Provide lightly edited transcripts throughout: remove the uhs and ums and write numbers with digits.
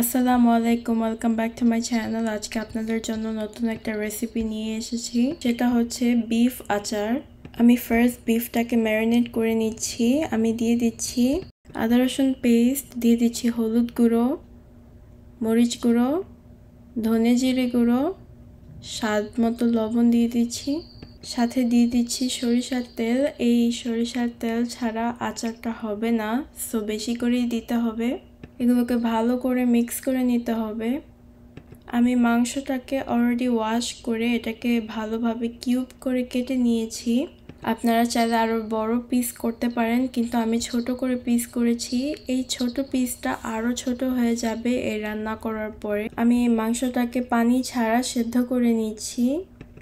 আসসালামু আলাইকুম, welcome back to my channel. আজকে আপনাদের জন্য নতুন একটা রেসিপি নিয়ে এসেছি, যেটা হচ্ছে বিফ আচার। আমি ফার্স্ট বিফটাকে ম্যারিনেট করে নিচ্ছি। আমি দিয়ে দিচ্ছি আদা রসুন পেস্ট, দিয়ে দিচ্ছি হলুদ গুঁড়ো, মরিচ গুঁড়ো, ধনে জিরে গুঁড়ো, স্বাদ মতো লবণ দিয়ে দিচ্ছি, সাথে দিয়ে দিচ্ছি সরিষার তেল। এই সরিষার তেল ছাড়া আচারটা হবে না, সো বেশি করেই দিতে হবে। এগুলোকে ভালো করে মিক্স করে নিতে হবে। আমি মাংসটাকে অলরেডি ওয়াশ করে এটাকে ভালোভাবে কিউব করে কেটে নিয়েছি। আপনারা চাইলে আরও বড় পিস করতে পারেন, কিন্তু আমি ছোট করে পিস করেছি। এই ছোট পিসটা আরও ছোট হয়ে যাবে এই রান্না করার পরে। আমি এই মাংসটাকে পানি ছাড়া সেদ্ধ করে নিচ্ছি,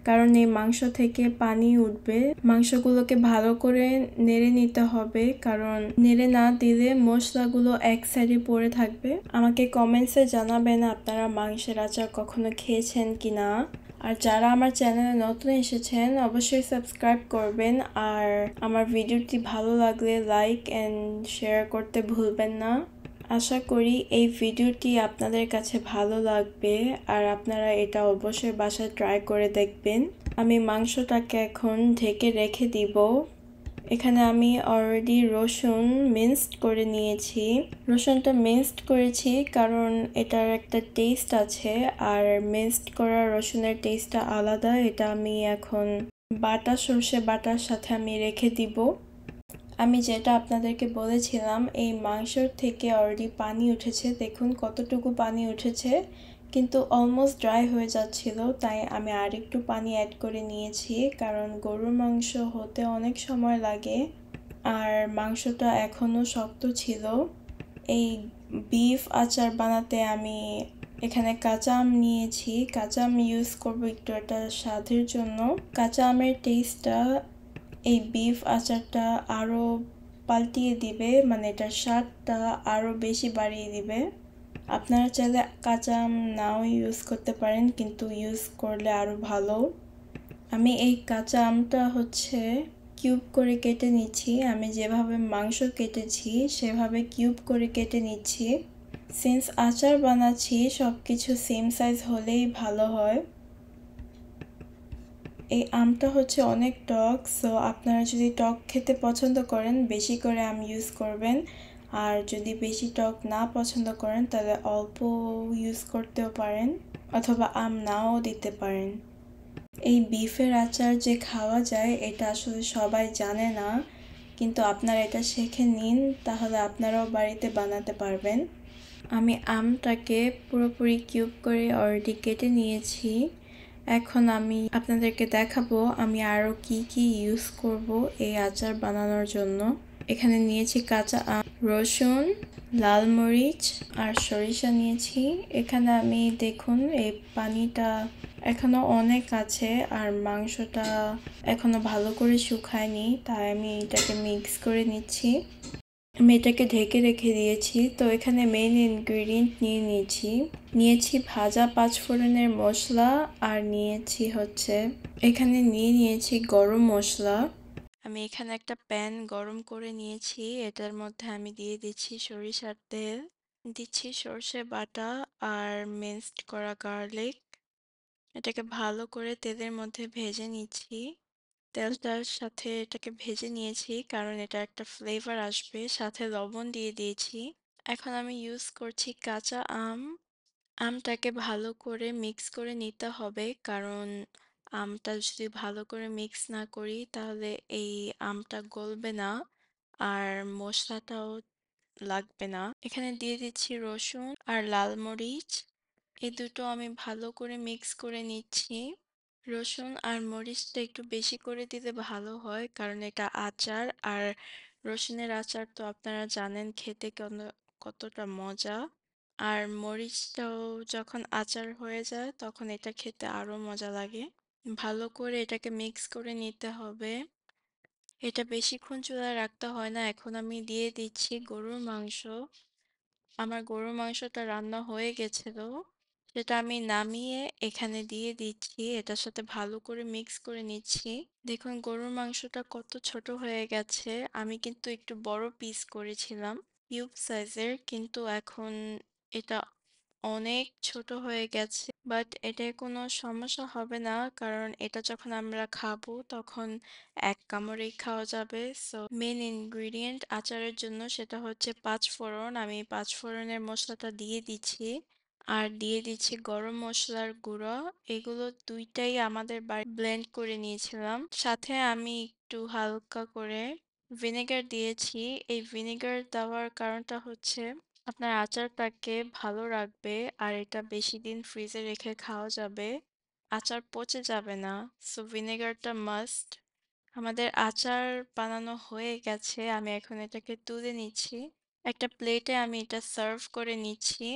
কারণ এই মাংস থেকে পানি উঠবে। মাংসগুলোকে ভালো করে নেড়ে নিতে হবে, কারণ নেড়ে না দিলে মশলাগুলো এক সাইডে পড়ে থাকবে। আমাকে কমেন্টসে জানাবেন আপনারা মাংসের আচার কখনো খেয়েছেন কি না। আর যারা আমার চ্যানেলে নতুন এসেছেন অবশ্যই সাবস্ক্রাইব করবেন, আর আমার ভিডিওটি ভালো লাগলে লাইক অ্যান্ড শেয়ার করতে ভুলবেন না। আশা করি এই ভিডিওটি আপনাদের কাছে ভালো লাগবে, আর আপনারা এটা অবশ্যই বাসায় ট্রাই করে দেখবেন। আমি মাংসটাকে এখন ঢেকে রেখে দিব। এখানে আমি অলরেডি রসুন মিন্সড করে নিয়েছি। রসুনটা মিন্সড করেছি কারণ এটার একটা টেস্ট আছে, আর মিন্সড করা রসুনের টেস্টটা আলাদা। এটা আমি এখন বাটা সর্ষে বাটার সাথে আমি রেখে দিব। আমি যেটা আপনাদেরকে বলেছিলাম, এই মাংসর থেকে অলরেডি পানি উঠেছে। দেখুন কতটুকু পানি উঠেছে, কিন্তু অলমোস্ট ড্রাই হয়ে যাচ্ছিল, তাই আমি আরেকটু পানি অ্যাড করে নিয়েছি, কারণ গরুর মাংস হতে অনেক সময় লাগে আর মাংসটা এখনও শক্ত ছিল। এই বিফ আচার বানাতে আমি এখানে কাঁচা আম নিয়েছি। কাঁচা আম ইউজ করবো একটু এটা স্বাদের জন্য। কাঁচা আমের টেস্টটা এই বিফ আচারটা আরও পাল্টিয়ে দিবে, মানে এটার স্বাদটা আরও বেশি বাড়িয়ে দিবে। আপনারা চাইলে কাঁচা আম নাও ইউজ করতে পারেন, কিন্তু ইউজ করলে আরও ভালো। আমি এই কাঁচা আমটা হচ্ছে কিউব করে কেটে নিচ্ছি। আমি যেভাবে মাংস কেটেছি সেভাবে কিউব করে কেটে নিচ্ছি। সিন্স আচার বানাচ্ছি, সব কিছু সেম সাইজ হলেই ভালো হয়। এই আমটা হচ্ছে অনেক টক, সো আপনারা যদি টক খেতে পছন্দ করেন বেশি করে আম ইউজ করবেন, আর যদি বেশি টক না পছন্দ করেন তাহলে অল্প ইউজ করতেও পারেন, অথবা আম নাও দিতে পারেন। এই বিফের আচার যে খাওয়া যায় এটা আসলে সবাই জানে না, কিন্তু আপনারা এটা শিখে নিন, তাহলে আপনারাও বাড়িতে বানাতে পারবেন। আমি আমটাকে পুরোপুরি কিউব করে অলরেডি কেটে নিয়েছি। এখন আমি আপনাদেরকে দেখাবো আমি আরও কি কি ইউজ করব এই আচার বানানোর জন্য। এখানে নিয়েছি কাঁচা আম, রসুন, লাল মরিচ আর সরিষা নিয়েছি। এখানে আমি দেখুন এই পানিটা এখনো অনেক আছে, আর মাংসটা এখনো ভালো করে শুকায়নি, তাই আমি এটাকে মিক্স করে নিচ্ছি। আমি এটাকে ঢেকে রেখে দিয়েছি। তো এখানে মেইন ইনগ্রিডিয়েন্ট নিয়েছি ভাজা পাঁচফোড়নের মশলা, আর নিয়েছি গরম মশলা। আমি এখানে একটা প্যান গরম করে নিয়েছি, এটার মধ্যে আমি দিয়ে দিচ্ছি সরিষার তেল, দিচ্ছি সর্ষে বাটা আর মিন্সড করা গার্লিক। এটাকে ভালো করে তেলের মধ্যে ভেজে নিচ্ছি। তেলটার সাথে এটাকে ভেজে নিয়েছি কারণ এটা একটা ফ্লেভার আসবে, সাথে লবণ দিয়ে দিয়েছি। এখন আমি ইউজ করছি কাঁচা আম। আমটাকে ভালো করে মিক্স করে নিতে হবে, কারণ আমটা যদি ভালো করে মিক্স না করি তাহলে এই আমটা গলবে না, আর মশলাটাও লাগবে না। এখানে দিয়ে দিচ্ছি রসুন আর লাল মরিচ। এই দুটো আমি ভালো করে মিক্স করে নিচ্ছি। রসুন আর মরিচটা একটু বেশি করে দিলে ভালো হয়, কারণ এটা আচার, আর রসুনের আচার তো আপনারা জানেন খেতে কতটা মজা। আর মরিচটাও যখন আচার হয়ে যায় তখন এটা খেতে আরো মজা লাগে। ভালো করে এটাকে মিক্স করে নিতে হবে। এটা বেশিক্ষণ চুলায় রাখতে হয় না। এখন আমি দিয়ে দিচ্ছি গরুর মাংস। আমার গরুর মাংসটা রান্না হয়ে গেছিল, সেটা আমি নামিয়ে এখানে দিয়ে দিচ্ছি। এটার সাথে ভালো করে মিক্স করে নিচ্ছি। দেখুন গরুর মাংসটা কত ছোট হয়ে গেছে। আমি কিন্তু একটু বড় পিস করেছিলাম, কিউব সাইজের, কিন্তু এখন এটা অনেক ছোট হয়ে গেছে। বাট এটায় কোনো সমস্যা হবে না। কারণ এটা যখন আমরা খাবো তখন এক কামড়েই খাওয়া যাবে। সো মেইন ইনগ্রিডিয়েন্ট আচারের জন্য সেটা হচ্ছে পাঁচফোড়ন। আমি পাঁচফোড়নের মসলাটা দিয়ে দিচ্ছি। আর দিয়ে দিচ্ছি গরম মসলার গুঁড়া। এগুলো ২ টাই আমাদের ব্লেন্ড করে নিয়েছিলাম। সাথে আমি একটু হালকা করে ভিনেগার দিয়েছি। এই ভিনেগার দেওয়ার কারণটা হচ্ছে আপনার আচারটাকে ভালো রাখবে আর এটা বেশিদিন ফ্রিজে রেখে খাওয়া যাবে। আচার পচে যাবে না। সো ভিনেগারটা মাস্ট। আমাদের আচার বানানো হয়ে গেছে। আমি এখন এটাকে তুলে নিচ্ছি। একটা প্লেটে আমি এটা সার্ভ করে নিচ্ছি।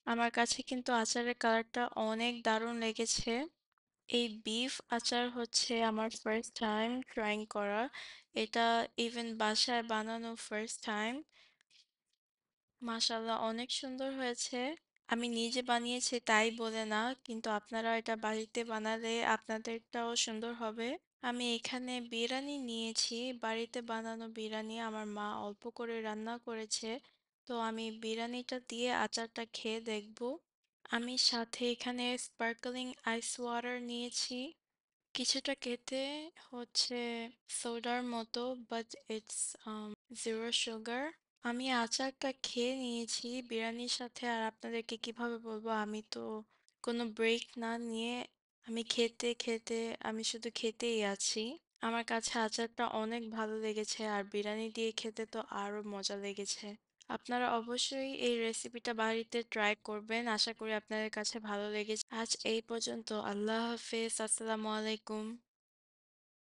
আমার কাছে কিন্তু আচারের কালারটা অনেক দারুণ লেগেছে। এই বিফ আচার হচ্ছে আমার ফার্স্ট টাইম ট্রাইং করা। এটা ইভেন বাসায় বানানো ফার্স্ট টাইম। মাশাআল্লাহ অনেক সুন্দর হয়েছে। আমি নিজে বানিয়েছি তাই বলে না, কিন্তু আপনারা এটা বাড়িতে বানালে আপনাদেরটাও সুন্দর হবে। আমি এখানে বিরিয়ানি নিয়েছি, বাড়িতে বানানো বিরিয়ানি আমার মা অল্প করে রান্না করেছে। তো আমি বিরিয়ানিটা দিয়ে আচারটা খেয়ে দেখব। আমি সাথে এখানে স্পার্কলিং আইস ওয়াটার নিয়েছি। কিছুটা খেতে হচ্ছে সোডার মতো, বাট ইটস জিরো সুগার। আমি আচারটা খেয়ে নিয়েছি বিরিয়ানির সাথে। আর আপনাদেরকে কিভাবে বলবো, আমি তো কোনো ব্রেক না নিয়ে আমি খেতে খেতে আমি শুধু খেতেই আছি। আমার কাছে আচারটা অনেক ভালো লেগেছে আর বিরিয়ানি দিয়ে খেতে তো আরো মজা লেগেছে। আপনারা অবশ্যই এই রেসিপিটা বাড়িতে ট্রাই করবেন। আশা করি আপনাদের কাছে ভালো লেগেছে। আজ এই পর্যন্ত। আল্লাহ হাফেজ। আসসালামু আলাইকুম।